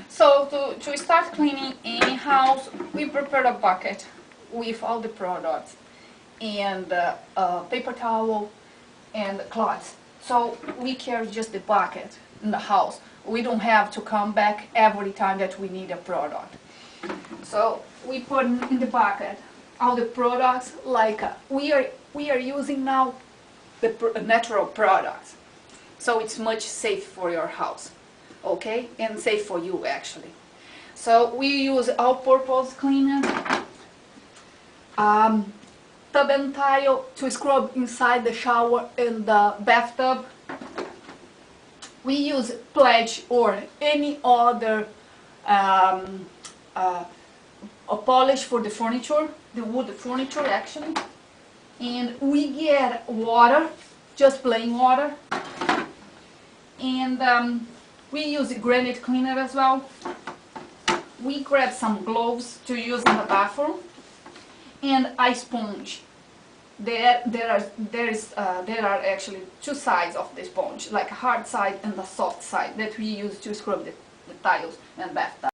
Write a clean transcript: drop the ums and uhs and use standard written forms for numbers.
So to start cleaning any house, we prepare a bucket with all the products and paper towel and cloths. So we carry just the bucket in the house. We don't have to come back every time that we need a product. So we put in the bucket all the products, like we are using now the natural products. So it's much safe for your house, okay, and safe for you actually. So we use all-purpose cleaner, tub and tile to scrub inside the shower and the bathtub. We use Pledge or any other a polish for the furniture, the wood furniture actually. And we get water, just plain water. And we use a granite cleaner as well. We grab some gloves to use in the bathroom and a sponge. There are actually two sides of the sponge, like a hard side and a soft side that we use to scrub the tiles and bathtub.